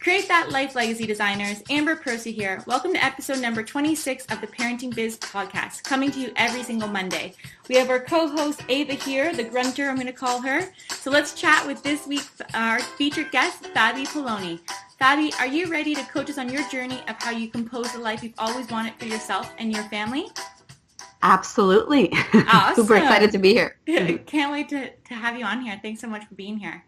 Create That Life Legacy designers, Amber Prosia here. Welcome to episode number 26 of the Parenting Biz Podcast, coming to you every single Monday. We have our co-host Ava here, the grunter I'm going to call her. So let's chat with this week's our featured guest, Fabi Paolini. Fabi, are you ready to coach us on your journey of how you compose the life you've always wanted for yourself and your family? Absolutely. Awesome. Super excited to be here. Can't wait to have you on here. Thanks so much for being here.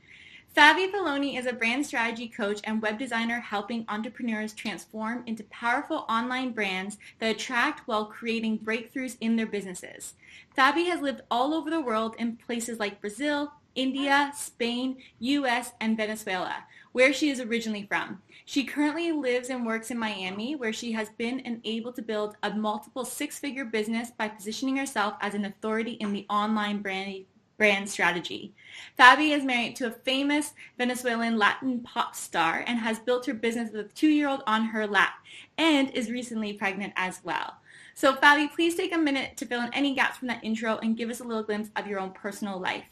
Fabi Paolini is a brand strategy coach and web designer helping entrepreneurs transform into powerful online brands that attract while creating breakthroughs in their businesses. Fabi has lived all over the world in places like Brazil, India, Spain, US, and Venezuela, where she is originally from. She currently lives and works in Miami, where she has been and able to build a multiple six-figure business by positioning herself as an authority in the online brand strategy. Fabi is married to a famous Venezuelan Latin pop star and has built her business with a 2-year-old on her lap and is recently pregnant as well. So Fabi, please take a minute to fill in any gaps from that intro and give us a little glimpse of your own personal life.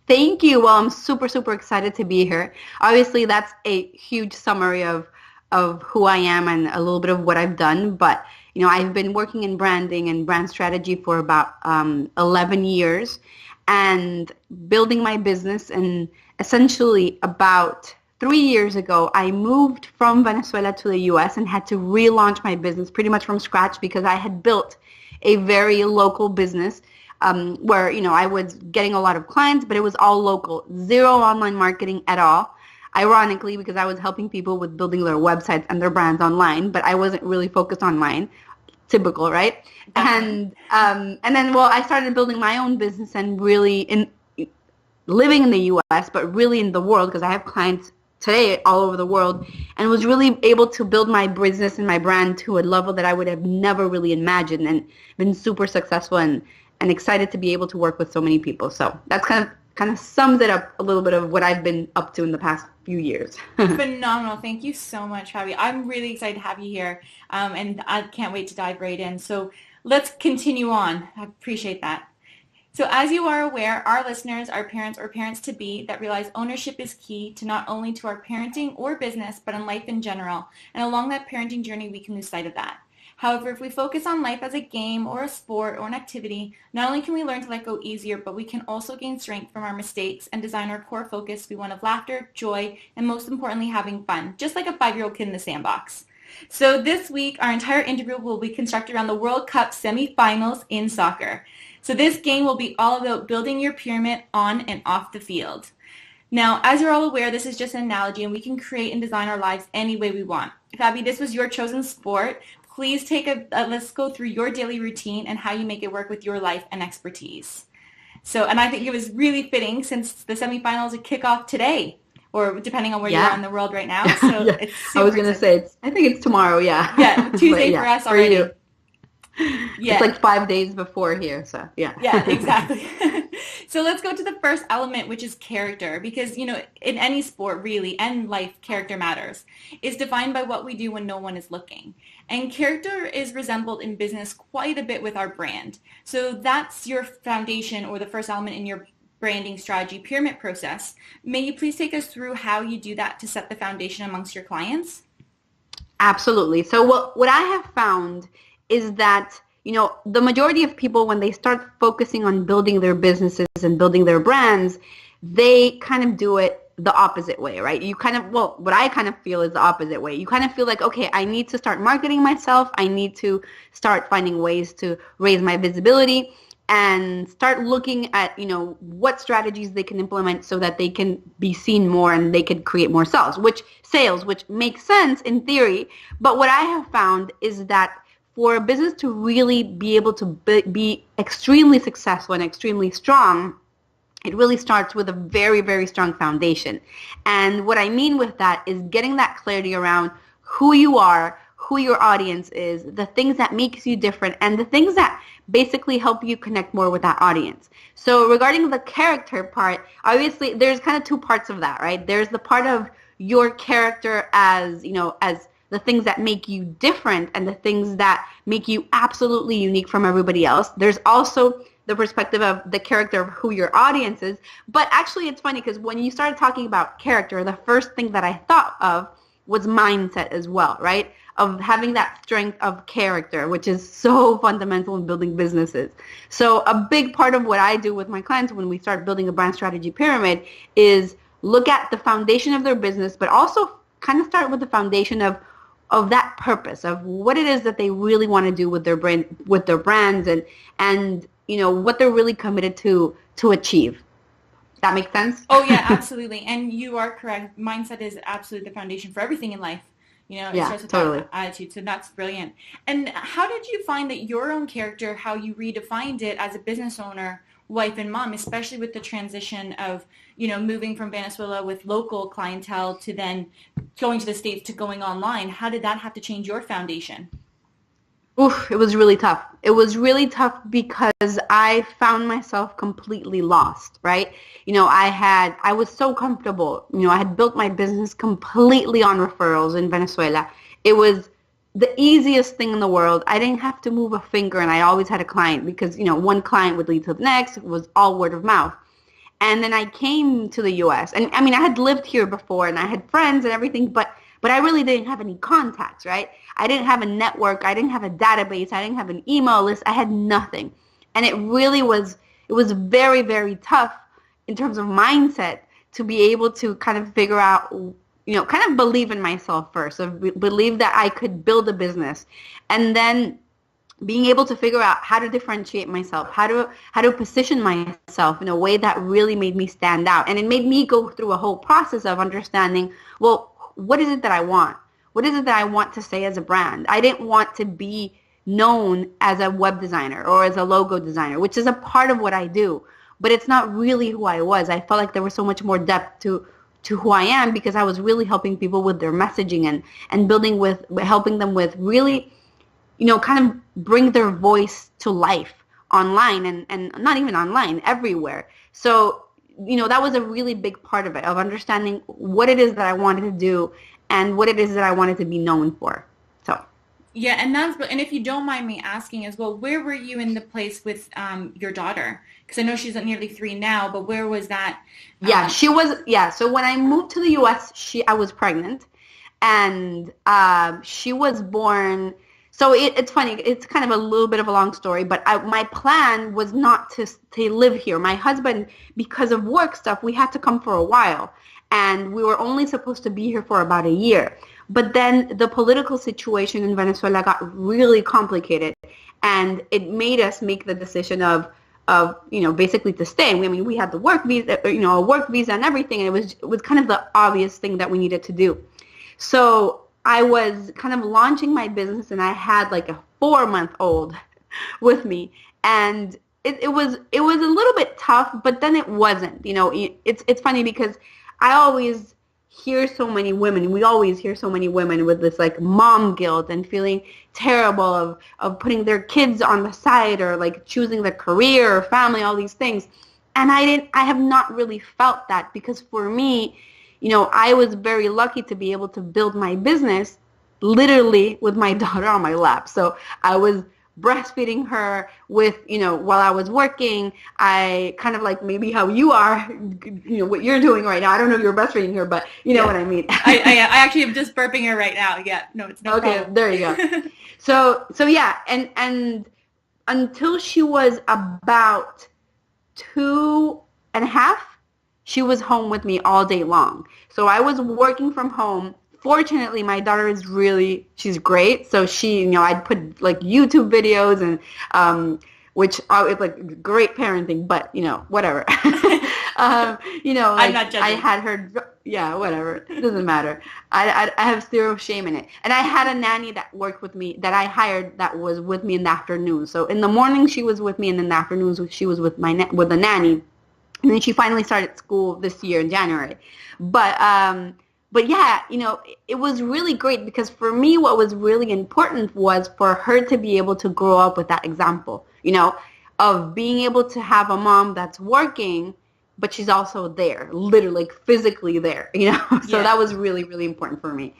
Thank you. Well, I'm super excited to be here. Obviously, that's a huge summary of who I am and a little bit of what I've done. But, I've been working in branding and brand strategy for about 11 years and building my business. And essentially about 3 years ago, I moved from Venezuela to the US and had to relaunch my business pretty much from scratch because I had built a very local business where, I was getting a lot of clients, but it was all local, zero online marketing at all. Ironically, because I was helping people with building their websites and their brands online, but I wasn't really focused on mine. Typical, right? And then, I started building my own business and really living in the U.S., but really in the world because I have clients today all over the world, and was really able to build my business and my brand to a level that I would have never really imagined, and been super successful and excited to be able to work with so many people. So that's kind of sums it up a little bit of what I've been up to in the past few years. Phenomenal. Thank you so much, Fabi. I'm really excited to have you here, and I can't wait to dive right in. So let's continue on. I appreciate that. So as you are aware, our listeners are parents or parents-to-be that realize ownership is key to not only to our parenting or business, but in life in general. And along that parenting journey, we can lose sight of that. However, if we focus on life as a game or a sport or an activity, not only can we learn to let go easier, but we can also gain strength from our mistakes and design our core focus to be one of laughter, joy, and most importantly, having fun, just like a 5-year-old kid in the sandbox. So this week, our entire interview will be constructed around the World Cup semifinals in soccer. So this game will be all about building your pyramid on and off the field. Now, as you're all aware, this is just an analogy, and we can create and design our lives any way we want. Fabi, this was your chosen sport. Please let's go through your daily routine and how you make it work with your life and expertise. So, and I think it was really fitting since the semifinals kick off today, or depending on where you are in the world right now. So yeah. It's I was going to say, I think it's tomorrow, yeah. Yeah, Tuesday for us already. For you. Yeah. It's like 5 days before here, so yeah. Yeah, exactly. So let's go to the first element, which is character, because, in any sport really, and life, character matters. It's defined by what we do when no one is looking. And character is resembled in business quite a bit with our brand. So that's your foundation, or the first element in your branding strategy pyramid process. May you please take us through how you do that to set the foundation amongst your clients? Absolutely. So what I have found is that, the majority of people, when they start focusing on building their businesses and building their brands, they kind of do it the opposite way, right? What I kind of feel is the opposite way. You kind of feel like, okay, I need to start marketing myself. I need to start finding ways to raise my visibility and start looking at, what strategies they can implement so that they can be seen more and they can create more sales, which makes sense in theory. But what I have found is that for a business to really be able to be extremely successful and extremely strong, it really starts with a very, very strong foundation. And what I mean with that is getting that clarity around who you are, who your audience is, the things that makes you different, and the things that basically help you connect more with that audience. So regarding the character part, obviously there's kind of two parts of that, right? There's the part of your character as, as the things that make you different and the things that make you absolutely unique from everybody else. There's also the perspective of the character of who your audience is. But actually, it's funny because when you started talking about character, the first thing that I thought of was mindset as well, right? Of having that strength of character, which is so fundamental in building businesses. So a big part of what I do with my clients when we start building a brand strategy pyramid is look at the foundation of their business, but also kind of start with the foundation of that purpose, of what it is that they really want to do with their brand, with their brands, and you know what they're really committed to achieve. That makes sense? Oh yeah, absolutely. And you are correct. Mindset is absolutely the foundation for everything in life. You know, it starts with that attitude. So that's brilliant. And how did you find that your own character, how you redefined it as a business owner, wife and mom, especially with the transition of, you know, moving from Venezuela with local clientele to then going to the States to going online? How did that have to change your foundation? Oof, it was really tough. It was really tough because I found myself completely lost, right? You know, I was so comfortable. You know, I had built my business completely on referrals in Venezuela. It was the easiest thing in the world. I didn't have to move a finger, and I always had a client because, you know, one client would lead to the next. It was all word of mouth. And then I came to the U.S. And I mean, I had lived here before and I had friends and everything, but I really didn't have any contacts, right? I didn't have a network. I didn't have a database. I didn't have an email list. I had nothing. And it was very, very tough in terms of mindset to be able to kind of figure out, you know, kind of believe in myself first, so believe that I could build a business. And then being able to figure out how to differentiate myself, how to position myself in a way that really made me stand out. And it made me go through a whole process of understanding, well, what is it that I want? What is it that I want to say as a brand? I didn't want to be known as a web designer or as a logo designer, which is a part of what I do, but it's not really who I was. I felt like there was so much more depth to who I am because I was really helping people with their messaging and helping them with really, you know, kind of bring their voice to life online and not even online, everywhere. So, you know, that was a really big part of it, of understanding what it is that I wanted to do and what it is that I wanted to be known for. So. Yeah, and if you don't mind me asking as well, where were you in the place with your daughter? Because I know she's at nearly 3 now, but where was that? Yeah, she was. Yeah, so when I moved to the U.S., I was pregnant, and she was born. So it's funny. It's kind of a little bit of a long story, but my plan was not to live here. My husband, because of work stuff, we had to come for a while, and we were only supposed to be here for about a year. But then the political situation in Venezuela got really complicated, and it made us make the decision of you know, basically to stay. I mean, we had the work visa, you know, a work visa and everything, and it was kind of the obvious thing that we needed to do. So I was kind of launching my business, and I had like a 4-month-old with me, and it was a little bit tough, but then it wasn't. You know, it's funny because I always hear so many women. We always hear so many women with this like mom guilt and feeling terrible of putting their kids on the side or like choosing their career or family, all these things. And I have not really felt that because for me, you know, I was very lucky to be able to build my business literally with my daughter on my lap. So I was breastfeeding her with, you know, while I was working. I kind of like maybe how you are, you know, what you're doing right now. I don't know if you're breastfeeding her, but you know what I mean. I actually am just burping her right now. Yeah, no, it's no problem. Okay, there you go. So yeah, and until she was about 2.5, she was home with me all day long. So I was working from home. Fortunately, my daughter is she's great. So she, you know, I'd put like YouTube videos and, which are like great parenting, but you know, whatever. You know, like I'm not judging. I had her, yeah, whatever. It doesn't matter. I have zero shame in it. And I had a nanny that worked with me that I hired that was with me in the afternoon. So in the morning she was with me, and in the afternoons she was with with the nanny. And then she finally started school this year in January. But yeah, you know, it was really great because for me, what was really important was for her to be able to grow up with that example, you know, of being able to have a mom that's working, but she's also there, literally, like physically there, you know. So that was really, really important for me.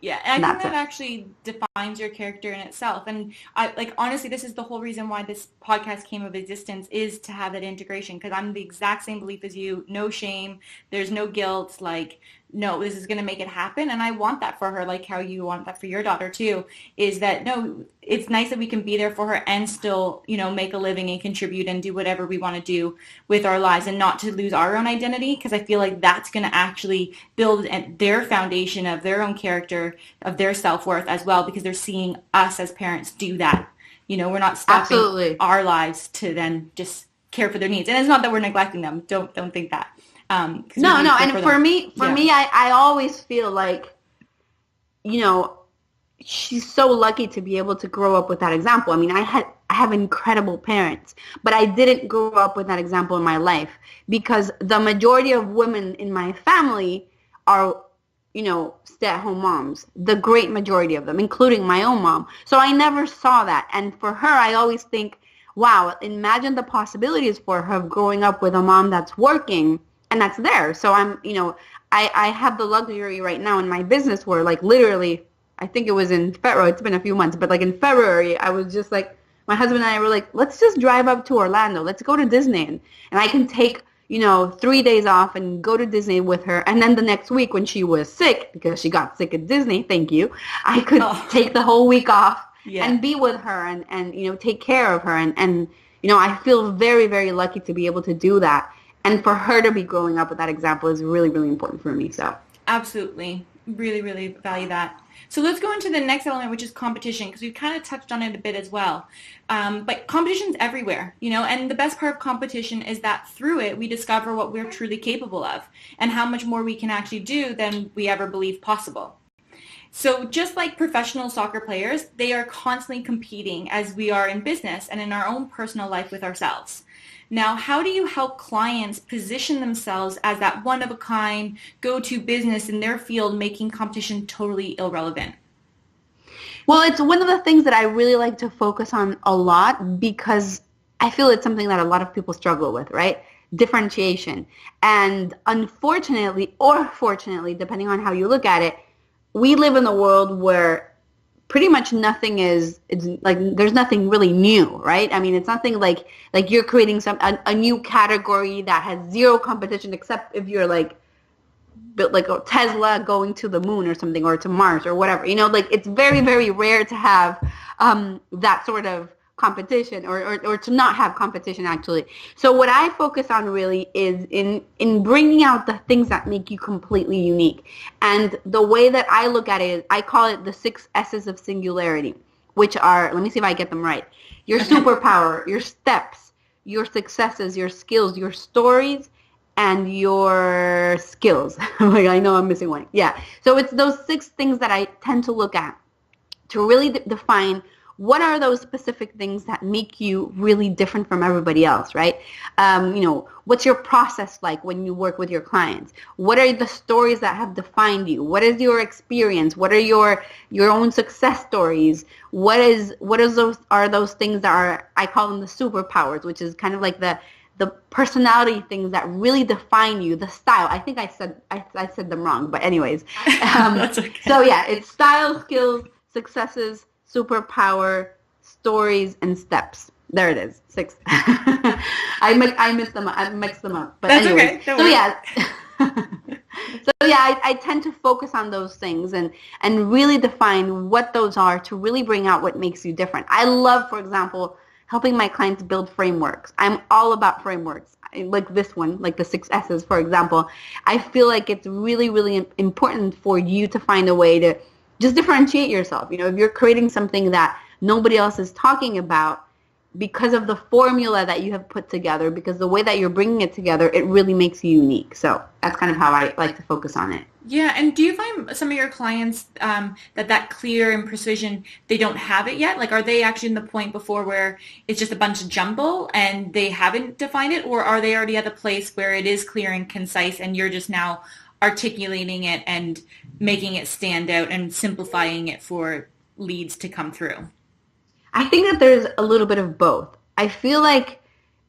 Yeah, and I think That's that it. actually defines your character in itself. And I like honestly, this is the whole reason why this podcast came of existence is to have that integration because I'm the exact same belief as you. No shame, there's no guilt. Like, no, this is going to make it happen, and I want that for her, like how you want that for your daughter too. Is that no? It's nice that we can be there for her and still, make a living and contribute and do whatever we want to do with our lives, and not to lose our own identity because I feel like that's going to actually build their foundation of their own character of their self-worth as well because they're seeing us as parents do that. We're not stopping Absolutely. our lives to then just care for their needs. And it's not that we're neglecting them. Don't think that. 'Cause we No, do no. care And for for them. me, Yeah. I always feel like, you know, she's so lucky to be able to grow up with that example. I mean, I have incredible parents, but I didn't grow up with that example in my life because the majority of women in my family are, stay-at-home moms, the great majority of them, including my own mom. So I never saw that. And for her, I always think, wow, imagine the possibilities for her of growing up with a mom that's working and that's there. So I have the luxury right now in my business where like literally, I think it was in February, it's been a few months, but like in February, I was just like, my husband and I were like, let's just drive up to Orlando. Let's go to Disney. And I can take, 3 days off and go to Disney with her. And then the next week when she was sick, because she got sick at Disney, thank you, I could take the whole week off and be with her and take care of her. And I feel very, very lucky to be able to do that. And for her to be growing up with that example is really, really important for me. So Absolutely. Really, really value that. So let's go into the next element, which is competition, because we've kind of touched on it a bit as well. But competition's everywhere, and the best part of competition is that through it, we discover what we're truly capable of and how much more we can actually do than we ever believed possible. So just like professional soccer players, they are constantly competing as we are in business and in our own personal life with ourselves. Now, how do you help clients position themselves as that one-of-a-kind go-to business in their field, making competition totally irrelevant? Well, it's one of the things that I really like to focus on a lot because I feel it's something that a lot of people struggle with, right? Differentiation. And unfortunately, or fortunately, depending on how you look at it, we live in a world where pretty much nothing it's like there's nothing really new, right? I mean, it's nothing like you're creating a new category that has zero competition except if you're like built like a Tesla going to the moon or something or to Mars or whatever. Like it's very, very rare to have that sort of competition or to not have competition actually. So what I focus on really is in bringing out the things that make you completely unique. And the way that I look at it is I call it the 6 S's of singularity, which are, let me see if I get them right. Your superpower, your steps, your successes, your skills, your stories, and your skills. Like I know I'm missing one. Yeah. So it's those 6 things that I tend to look at to really define what are those specific things that make you really different from everybody else, right? What's your process like when you work with your clients? What are the stories that have defined you? What is your experience? What are your own success stories? What is those things that are, I call them the superpowers, which is kind of like the personality things that really define you, the style. I think I said them wrong, but anyways. That's okay. So yeah, it's style, skills, successes, superpower, stories, and steps. There it is, 6. I mixed them up. I mixed them up. But That's anyways, okay. Don't so worry. yeah. So yeah, I tend to focus on those things and really define what those are to really bring out what makes you different. I love, for example, helping my clients build frameworks. I'm all about frameworks. Like this one, like the 6 S's, for example. I feel like it's really, really important for you to find a way to just differentiate yourself. If you're creating something that nobody else is talking about, because of the formula that you have put together, because the way that you're bringing it together, it really makes you unique. So that's kind of how I like to focus on it. Yeah, and do you find some of your clients that clear and precision, they don't have it yet? Like, are they actually in the point before where it's just a bunch of jumble and they haven't defined it? Or are they already at the place where it is clear and concise and you're just now articulating it and making it stand out and simplifying it for leads to come through? I think that there's a little bit of both. I feel like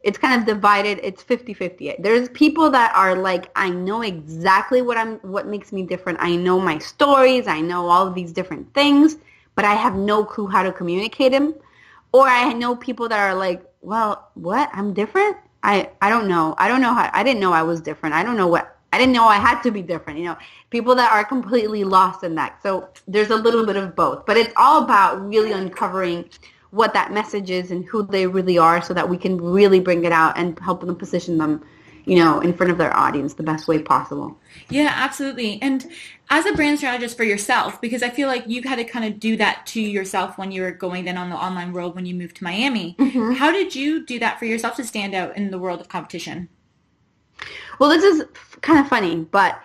it's kind of divided. It's 50-50. There's people that are like, I know exactly what makes me different. I know my stories. I know all of these different things, but I have no clue how to communicate them. Or I know people that are like, well, what? I'm different? I don't know. I don't know how. I didn't know I was different. I didn't know I had to be different. People that are completely lost in that. So there's a little bit of both, but it's all about really uncovering what that message is and who they really are, so that we can really bring it out and help them position them, in front of their audience the best way possible. Yeah, absolutely. And as a brand strategist for yourself, because I feel like you had to kind of do that to yourself when you were going then on the online world when you moved to Miami. Mm-hmm. How did you do that for yourself to stand out in the world of competition? Well, this is kind of funny, but,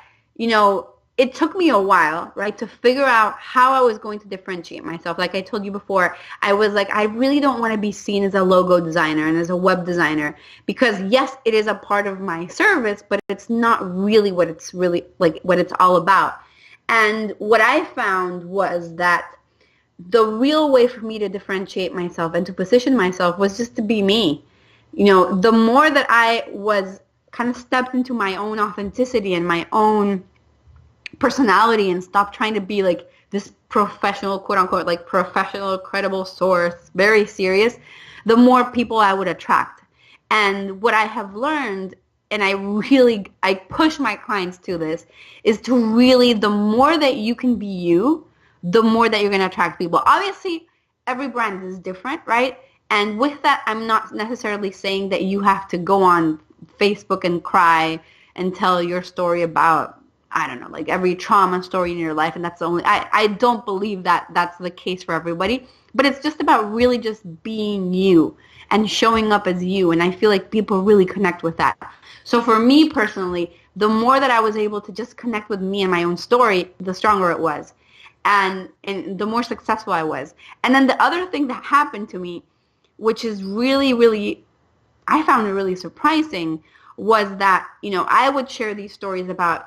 it took me a while, right, to figure out how I was going to differentiate myself. Like I told you before, I was like, I really don't want to be seen as a logo designer and as a web designer, because yes, it is a part of my service, but it's not really what it's all about. And what I found was that the real way for me to differentiate myself and to position myself was just to be me. The more that I was kind of stepped into my own authenticity and my own personality and stopped trying to be like this professional, quote unquote, like professional, credible source, very serious, the more people I would attract. And what I have learned, and I push my clients to this, is to really, the more that you can be you, the more that you're going to attract people. Obviously, every brand is different, right? And with that, I'm not necessarily saying that you have to go on Facebook and cry and tell your story about, I don't know, like every trauma story in your life, and that's the only, I don't believe that that's the case for everybody, but it's just about really just being you and showing up as you, and I feel like people really connect with that. So for me personally, the more that I was able to just connect with me and my own story, the stronger it was, and the more successful I was. And then the other thing that happened to me, which is really, really, I found it really surprising, was that, I would share these stories about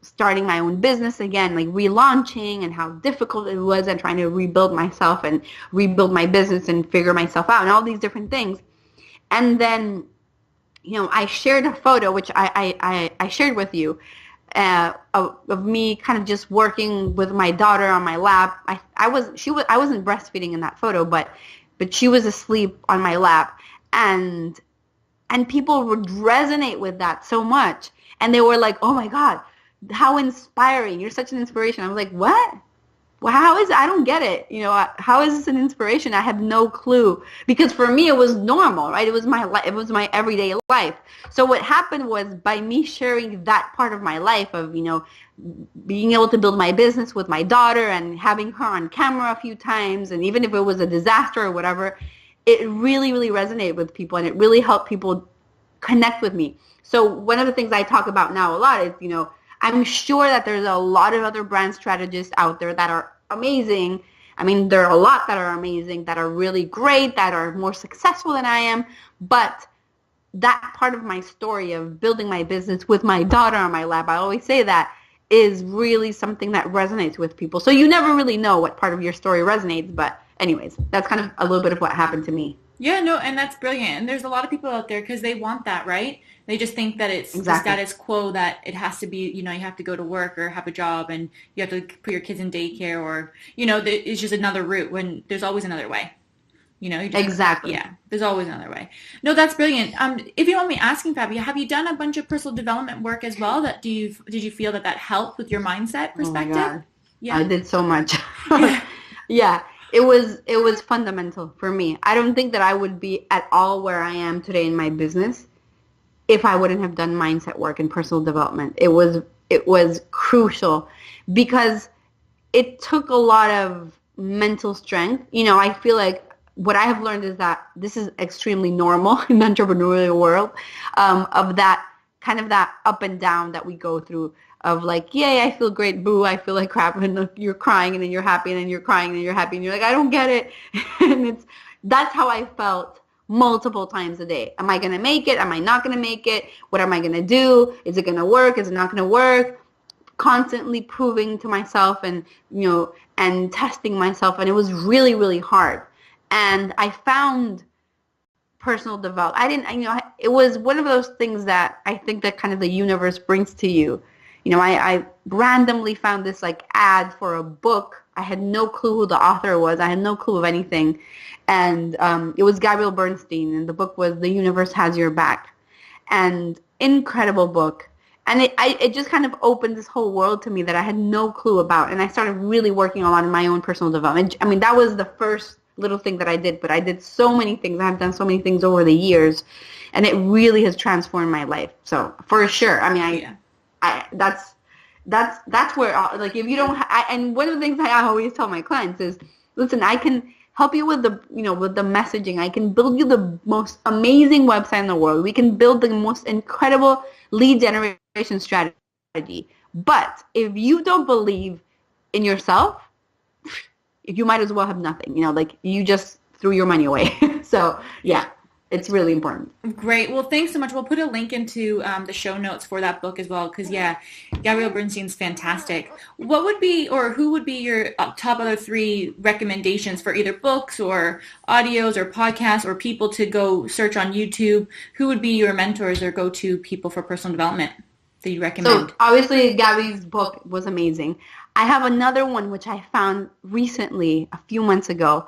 starting my own business again, like relaunching and how difficult it was and trying to rebuild myself and rebuild my business and figure myself out and all these different things. And then, I shared a photo, which I shared with you, of me kind of just working with my daughter on my lap. I wasn't breastfeeding in that photo, but she was asleep on my lap, and people would resonate with that so much. And they were like, oh my God, how inspiring. You're such an inspiration. I was like, what? Well, how is it? I don't get it. How is this an inspiration? I have no clue. Because for me, it was normal, right? It was my everyday life. So what happened was, by me sharing that part of my life of, being able to build my business with my daughter and having her on camera a few times, and even if it was a disaster or whatever, it really, really resonated with people, and it really helped people connect with me. So one of the things I talk about now a lot is, I'm sure that there's a lot of other brand strategists out there that are amazing. I mean, there are a lot that are amazing, that are really great, that are more successful than I am. But that part of my story of building my business with my daughter on my lap, I always say that, is really something that resonates with people. So you never really know what part of your story resonates. But anyways, that's kind of a little bit of what happened to me. Yeah, no, and that's brilliant. And there's a lot of people out there because they want that, right? They just think that it's exactly the status quo, that it has to be, you have to go to work or have a job and you have to put your kids in daycare, or, it's just another route, when there's always another way. Exactly. Yeah, there's always another way. No, that's brilliant. If you don't mind me asking, Fabi, have you done a bunch of personal development work as well? Did you feel that helped with your mindset perspective? Oh my God. Yeah. I did so much. Yeah. It was fundamental for me. I don't think that I would be at all where I am today in my business if I wouldn't have done mindset work and personal development. It was crucial, because it took a lot of mental strength. I feel like what I have learned is that this is extremely normal in the entrepreneurial world, of that kind of that up and down that we go through, of like, yay, I feel great, boo, I feel like crap, and you're crying, and then you're happy, and then you're crying, and then you're happy, and you're like, I don't get it. And that's how I felt multiple times a day. Am I going to make it? Am I not going to make it? What am I going to do? Is it going to work? Is it not going to work? Constantly proving to myself and, and testing myself. And it was really, really hard. And I found personal development. It was one of those things that I think that kind of the universe brings to you. I randomly found this like ad for a book. I had no clue who the author was. I had no clue of anything. And it was Gabrielle Bernstein, and the book was The Universe Has Your Back. And incredible book. And it just kind of opened this whole world to me that I had no clue about. And I started really working a lot on my own personal development. I mean, that was the first little thing that I did, but I did so many things. I've done so many things over the years, and it really has transformed my life. So for sure, I mean, that's where, like, if you don't, and one of the things I always tell my clients is, listen, I can help you with with the messaging. I can build you the most amazing website in the world. We can build the most incredible lead generation strategy. But if you don't believe in yourself, you might as well have nothing. Like, you just threw your money away. So yeah, it's really important. Great. Well, thanks so much. We'll put a link into the show notes for that book as well, because Gabrielle Bernstein's fantastic. What would be, or who would be your top other 3 recommendations for either books or audios or podcasts or people to go search on YouTube? Who would be your mentors or go-to people for personal development that you recommend? So obviously Gabby's book was amazing. I have another one which I found recently, a few months ago.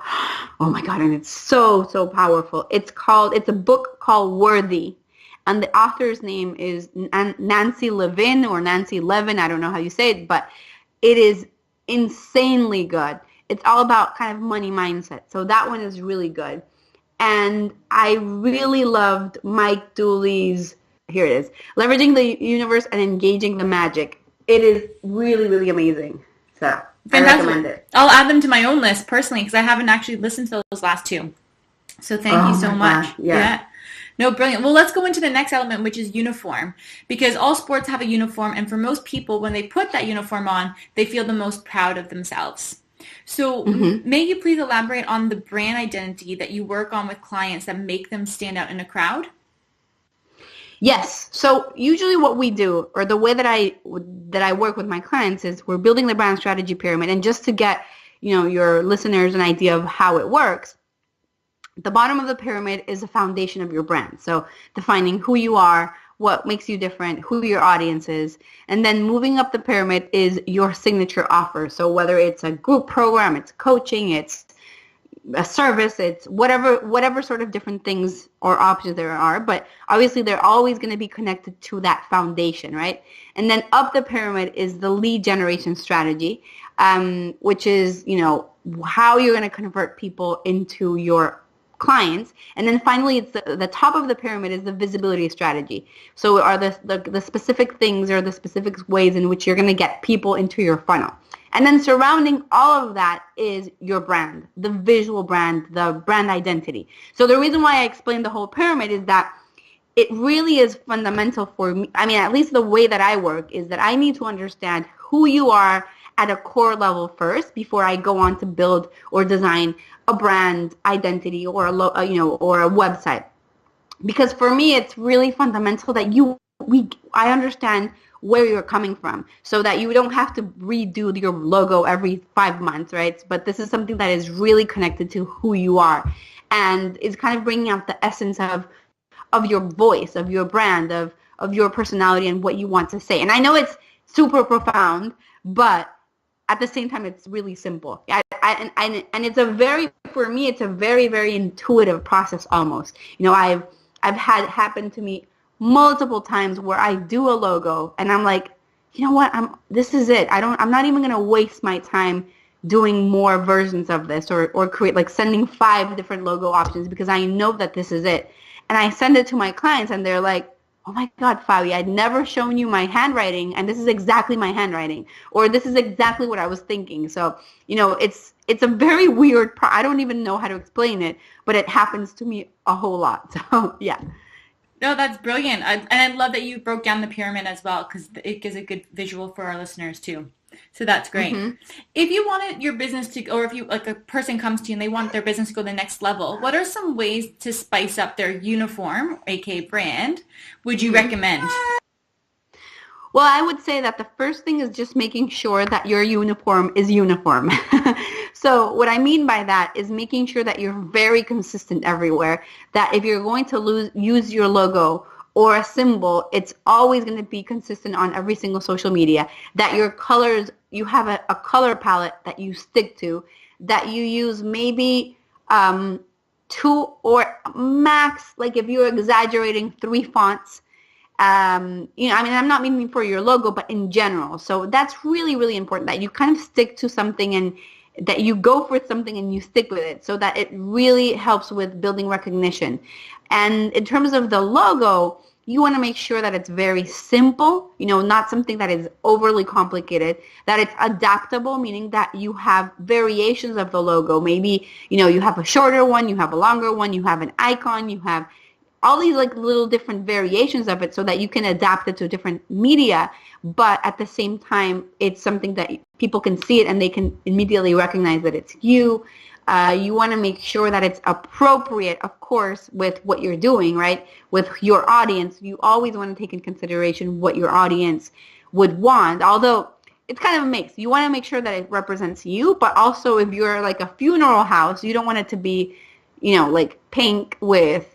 Oh my God, and it's so powerful. It's a book called Worthy, and the author's name is Nancy Levin or Nancy Levin. I don't know how you say it, but it is insanely good. It's all about kind of money mindset. So that one is really good. And I really loved Mike Dooley's, here it is, Leveraging the Universe and Engaging the Magic. It is really, really amazing. So fantastic. I recommend it. I'll add them to my own list personally because I haven't actually listened to those last 2. So thank you so much. Yeah. No, brilliant. Well, let's go into the next element, which is uniform, because all sports have a uniform. And for most people, when they put that uniform on, they feel the most proud of themselves. So may you please elaborate on the brand identity that you work on with clients that make them stand out in a crowd? Yes. So usually what we do, or the way that I work with my clients, is we're building the brand strategy pyramid. And just to get, your listeners an idea of how it works, the bottom of the pyramid is the foundation of your brand. So defining who you are, what makes you different, who your audience is. And then moving up the pyramid is your signature offer. So whether it's a group program, it's coaching, it's a service, it's whatever sort of different things or options there are, but obviously they're always going to be connected to that foundation, right? And then up the pyramid is the lead generation strategy, which is, how you're going to convert people into your clients. And then finally, it's the top of the pyramid is the visibility strategy. So are the specific things or the specific ways in which you're going to get people into your funnel. And then surrounding all of that is your brand, the visual brand, the brand identity. So the reason why I explained the whole pyramid is that it really is fundamental for me. I mean, at least the way that I work is that I need to understand who you are at a core level first before I go on to build or design a brand identity or or a website. Because for me, it's really fundamental that I understand where you're coming from, so that you don't have to redo your logo every 5 months, right? But this is something that is really connected to who you are, and is kind of bringing out the essence of your voice, of your brand, of your personality, and what you want to say. And I know it's super profound, but at the same time, it's really simple. And for me, it's a very, very intuitive process almost. I've had happen to me multiple times where I do a logo and I'm like, this is it. I'm not even going to waste my time doing more versions of this or create, like, sending 5 different logo options, because I know that this is it. And I send it to my clients and they're like, oh my God, Fabi, I'd never shown you my handwriting, and this is exactly my handwriting, or this is exactly what I was thinking. So, it's a very weird, I don't even know how to explain it, but it happens to me a whole lot. So, yeah. No, that's brilliant. And I love that you broke down the pyramid as well, because it gives a good visual for our listeners too. So that's great. If you wanted your business to, or if you, like, a person comes to you and they want their business to go to the next level, what are some ways to spice up their uniform, aka brand, would you recommend? Well, I would say that the first thing is just making sure that your uniform is uniform. So what I mean by that is making sure that you're very consistent everywhere, that if you're going to use your logo or a symbol, it's always going to be consistent on every single social media, that your colors, you have a color palette that you stick to, that you use maybe 2 or max, like if you're exaggerating, 3 fonts. I'm not meaning for your logo, but in general. So that's really, really important, that you kind of stick to something and that you go for something and you stick with it, so that it really helps with building recognition. And in terms of the logo, you want to make sure that it's very simple, not something that is overly complicated, that it's adaptable, meaning that you have variations of the logo. Maybe, you have a shorter one, you have a longer one, you have an icon, you have all these like little different variations of it, so that you can adapt it to different media, but at the same time, it's something that people can see it and they can immediately recognize that it's you. You want to make sure that it's appropriate, of course, with what you're doing, right? With your audience, you always want to take in consideration what your audience would want, although it's kind of a mix. You want to make sure that it represents you, but also if you're like a funeral house, you don't want it to be, like pink with,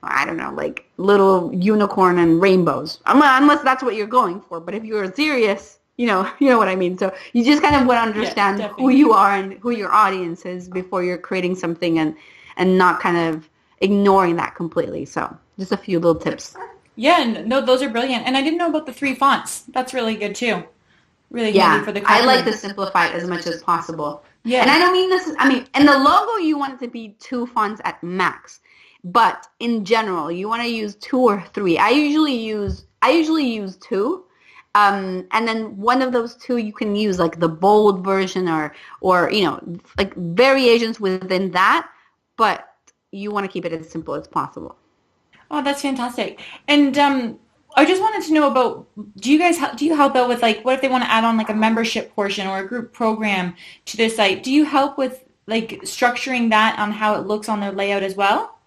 I don't know, like little unicorn and rainbows, unless that's what you're going for. But if you're serious, you know what I mean. So you just kind of want to understand who you are and who your audience is before you're creating something, and not kind of ignoring that completely. So just a few little tips. Yeah, no, those are brilliant. And I didn't know about the 3 fonts. That's really good too. Really handy for the I like to simplify it as much as possible. Yeah. And I don't mean this, and the logo, you want it to be 2 fonts at max. But in general, you want to use 2 or 3. I usually use 2. And then one of those 2 you can use like the bold version or like variations within that, but you want to keep it as simple as possible. Oh, that's fantastic. And I just wanted to know about, do you help out with, like, what if they want to add on like a membership portion or a group program to their site? Do you help with like structuring that on how it looks on their layout as well?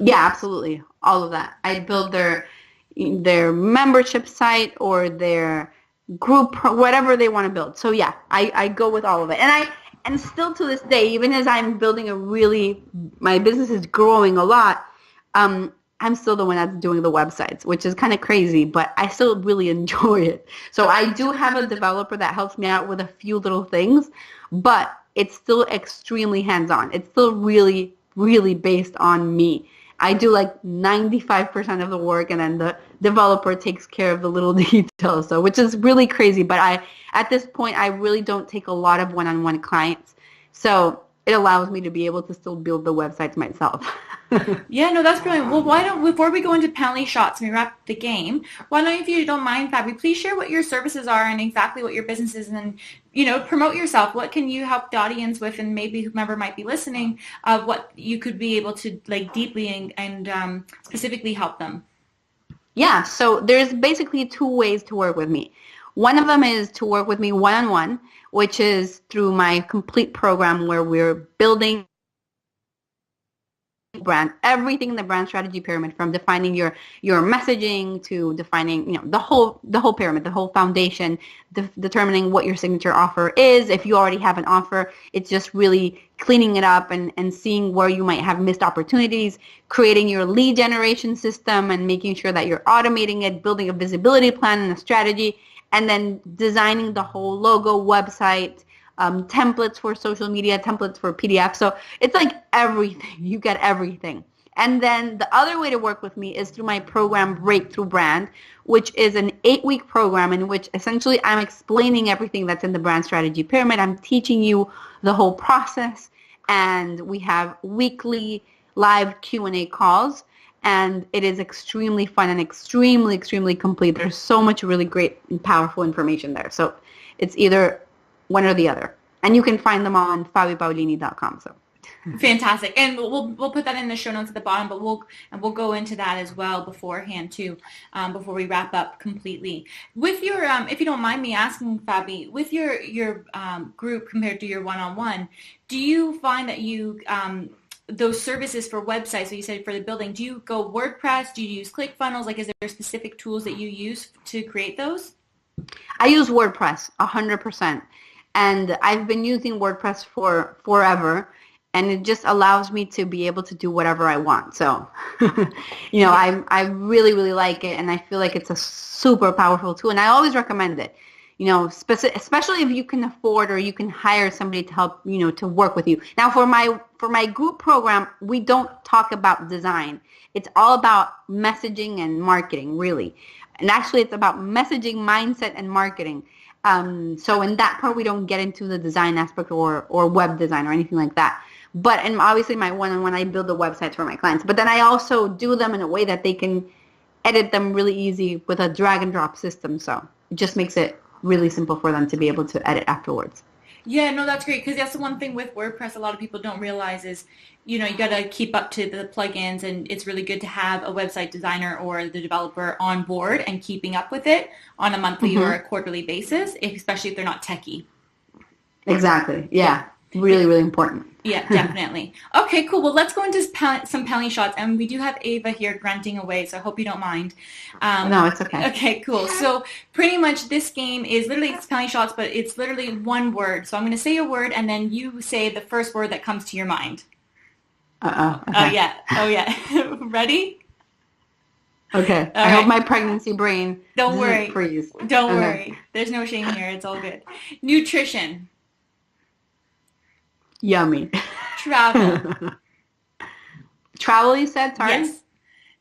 Yeah, absolutely. All of that. I build their membership site or their group, whatever they want to build. So yeah, I go with all of it. And still to this day, even as I'm building my business is growing a lot, I'm still the one that's doing the websites, which is kind of crazy, but I still really enjoy it. So I do have a developer that helps me out with a few little things, but it's still extremely hands-on. It's still really, really based on me. I do like 95% of the work, and then the developer takes care of the little details, so which is really crazy. But at this point, I really don't take a lot of one-on-one clients, so it allows me to be able to still build the websites myself. Yeah, no, that's brilliant. Well, before we go into penalty shots and we wrap the game, why don't, if you don't mind, Fabi, please share what your services are and exactly what your business is, and promote yourself. What can you help the audience with, and maybe whomever might be listening, of what you could be able to like deeply and specifically help them? Yeah, so there's basically 2 ways to work with me. One of them is to work with me one-on-one, which is through my complete program where we're building brand, everything in the brand strategy pyramid, from defining your messaging to defining the whole pyramid, the whole foundation, determining what your signature offer is. If you already have an offer, it's just really cleaning it up and seeing where you might have missed opportunities, creating your lead generation system and making sure that you're automating it, building a visibility plan and a strategy, and then designing the whole logo, website, templates for social media, templates for PDF. So it's like everything. You get everything. And then the other way to work with me is through my program, Breakthrough Brand, which is an 8-week program in which essentially I'm explaining everything that's in the brand strategy pyramid. I'm teaching you the whole process, and we have weekly live Q&A calls, and it is extremely fun and extremely, extremely complete. There's so much really great and powerful information there. So it's either one or the other. And you can find them all on fabipaolini.com. So fantastic. And we'll put that in the show notes at the bottom, but we'll go into that as well beforehand too, before we wrap up completely. With your, if you don't mind me asking, Fabi, with your group compared to your one-on-one, do you find that you those services for websites, so you said for the building, do you go WordPress? Do you use ClickFunnels? Like, is there specific tools that you use to create those? I use WordPress 100%. And I've been using WordPress for forever. And it just allows me to be able to do whatever I want. So, I really, really like it. And I feel like it's a super powerful tool. And I always recommend it, especially if you can afford or you can hire somebody to help, to work with you. Now, for my group program, we don't talk about design. It's all about messaging and marketing, really. And actually, it's about messaging, mindset, and marketing. So in that part, we don't get into the design aspect or web design or anything like that. But, and obviously my one-on-one, I build the websites for my clients. But then I also do them in a way that they can edit them really easy with a drag and drop system. So it just makes it really simple for them to be able to edit afterwards. Yeah, no, that's great, because that's the one thing with WordPress a lot of people don't realize is, you got to keep up to the plugins, and it's really good to have a website designer or the developer on board and keeping up with it on a monthly or a quarterly basis, especially if they're not techie. Exactly. Yeah. Really, really important. Yeah, definitely. Okay, cool. Well, let's go into some penalty shots. And we do have Ava here grunting away, so I hope you don't mind. No, it's okay. Okay, cool. So pretty much this game is literally it's penalty shots, but it's literally one word. So I'm going to say a word, and then you say the first word that comes to your mind. Uh-oh. Okay. Oh, yeah. Ready? Okay. I hope my pregnancy brain don't worry. Freeze. Don't worry. There's no shame here. It's all good. Nutrition. Yummy. Travel. Travel, you said? Sorry? Yes.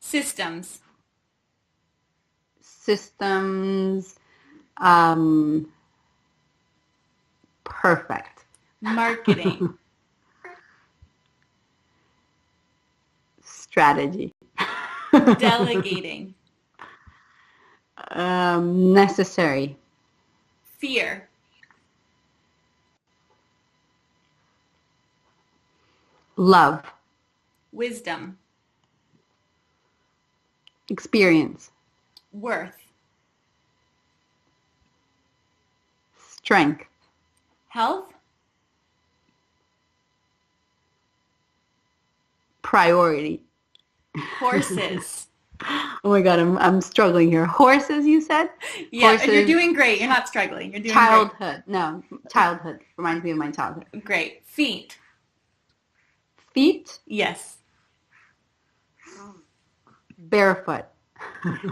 Systems. Perfect. Marketing. Strategy. Delegating. Necessary. Fear. Love. Wisdom. Experience. Worth. Strength. Health. Priority. Horses. Oh my God, I'm struggling here. Horses, you said? Yeah, Horses. You're doing great. You're not struggling. You're doing childhood. Great. No, childhood. Reminds me of my childhood. Great. Feet. Feet? Yes. Barefoot.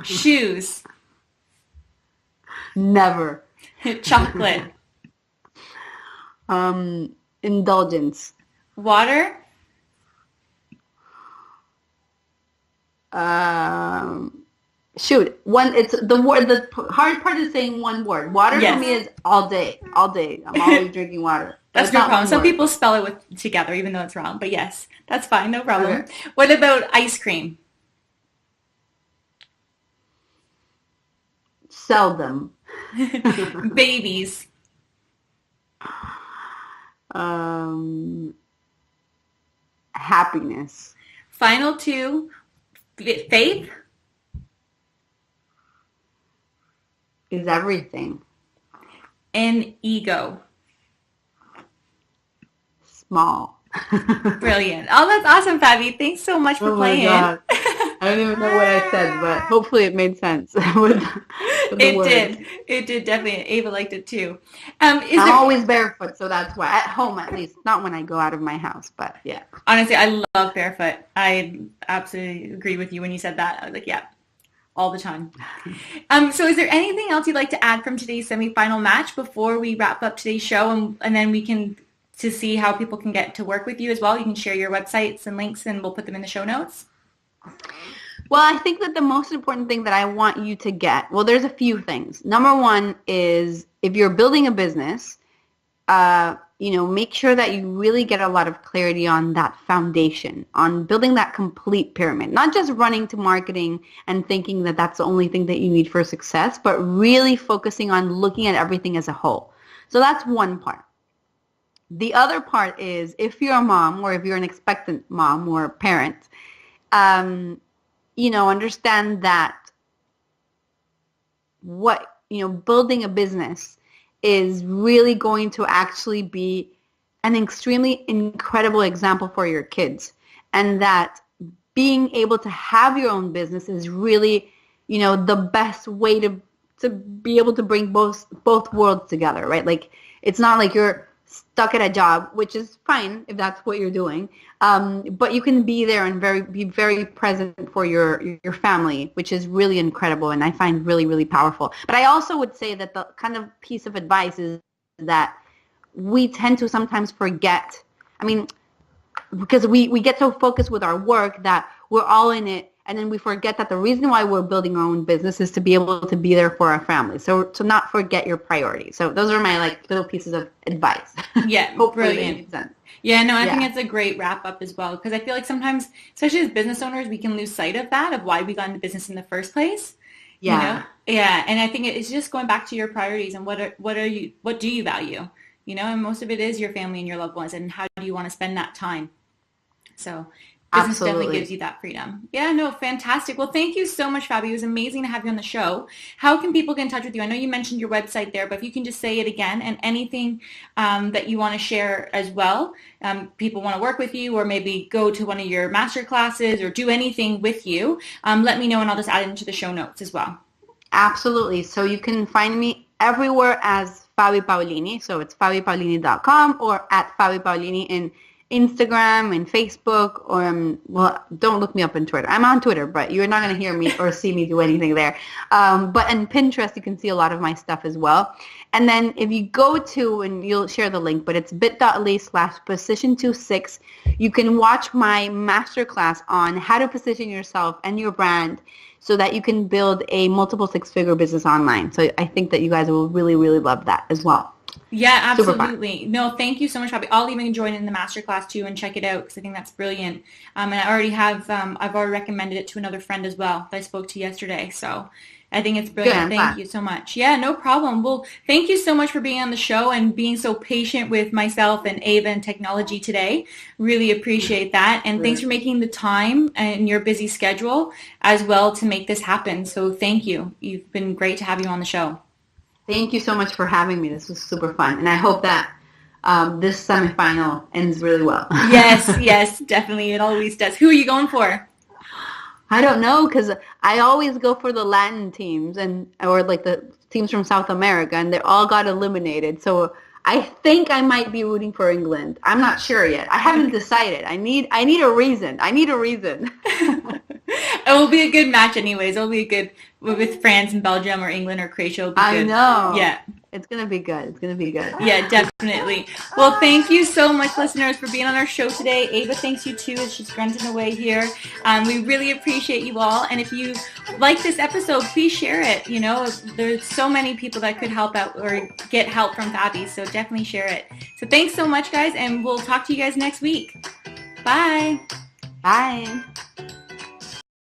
Shoes. Never. Chocolate. Indulgence. Water. Shoot. It's the word. The hard part is saying one word. Water for me is all day. All day. I'm always drinking water. That's no problem. Some people spell it together, even though it's wrong. But yes, that's fine. No problem. Okay. What about ice cream? Seldom. Babies. Happiness. Final two. Faith. Is everything. And ego. Small. Brilliant. Oh, that's awesome, Fabi. Thanks so much for playing. God. I don't even know what I said, but hopefully it made sense. with it words. Did. It did, definitely. Ava liked it too. I'm always barefoot, so that's why. At home, at least. Not when I go out of my house, but yeah. Honestly, I love barefoot. I absolutely agree with you when you said that. I was like, yeah, all the time. So is there anything else you'd like to add from today's semifinal match before we wrap up today's show, and then we can to see how people can get to work with you as well? You can share your websites and links, and we'll put them in the show notes. Well, I think that the most important thing that I want you to get, well, there's a few things. Number one is if you're building a business, make sure that you really get a lot of clarity on that foundation, on building that complete pyramid, not just running to marketing and thinking that that's the only thing that you need for success, but really focusing on looking at everything as a whole. So that's one part. The other part is if you're a mom or if you're an expectant mom or parent, understand that building a business is really going to actually be an extremely incredible example for your kids. and that being able to have your own business is really, the best way to be able to bring both worlds together, right? Like, it's not like you're stuck at a job, which is fine if that's what you're doing. But you can be there and be very present for your family, which is really incredible and I find really, really powerful. But I also would say that the kind of piece of advice is that we tend to sometimes forget, because we get so focused with our work that we're all in it, and then we forget that the reason why we're building our own business is to be able to be there for our family. So to not forget your priorities. So those are my little pieces of advice. Yeah, brilliant. Yeah, no, I think it's a great wrap up as well, because I feel like sometimes, especially as business owners, we can lose sight of that, of why we got into business in the first place. Yeah. Yeah, and I think it's just going back to your priorities and what do you value? And most of it is your family and your loved ones, and how do you want to spend that time? So business definitely gives you that freedom. Yeah, no, fantastic. Well, thank you so much, Fabi. It was amazing to have you on the show. How can people get in touch with you? I know you mentioned your website there, but if you can just say it again, and anything that you want to share as well. People want to work with you or maybe go to one of your master classes or do anything with you, let me know and I'll just add it into the show notes as well. Absolutely. So you can find me everywhere as Fabi Paolini. So it's fabipaolini.com or at Fabi Paolini in Instagram and Facebook, or don't look me up on Twitter. I'm on Twitter, but you're not going to hear me or see me do anything there. But on Pinterest, you can see a lot of my stuff as well. And then if you go to, and you'll share the link, but it's bit.ly/position26, you can watch my masterclass on how to position yourself and your brand so that you can build a multiple six-figure business online. So I think that you guys will really, really love that as well. Yeah, absolutely. No, thank you so much, Fabi. I'll even join in the masterclass too and check it out because I think that's brilliant. And I already have, I've already recommended it to another friend as well that I spoke to yesterday. So I think it's brilliant. Thank you so much. Yeah, no problem. Well, thank you so much for being on the show and being so patient with myself and Ava and technology today. Really appreciate that. And thanks for making the time in your busy schedule as well to make this happen. So thank you. You've been great to have you on the show. Thank you so much for having me. This was super fun. And I hope that this semifinal ends really well. Yes, definitely. It always does. Who are you going for? I don't know, because I always go for the Latin teams or the teams from South America, and they all got eliminated. So I think I might be rooting for England. I'm not sure yet. I haven't decided. I need a reason. It will be a good match anyways. It'll be good with France and Belgium or England or Croatia. It'll be good. I know. Yeah. It's going to be good. Yeah, definitely. Well, thank you so much, listeners, for being on our show today. Ava thanks you, too, as she's grunting away here. We really appreciate you all. And if you like this episode, please share it. There's so many people that could help out or get help from Fabi, so definitely share it. So thanks so much, guys, and we'll talk to you guys next week. Bye. Bye.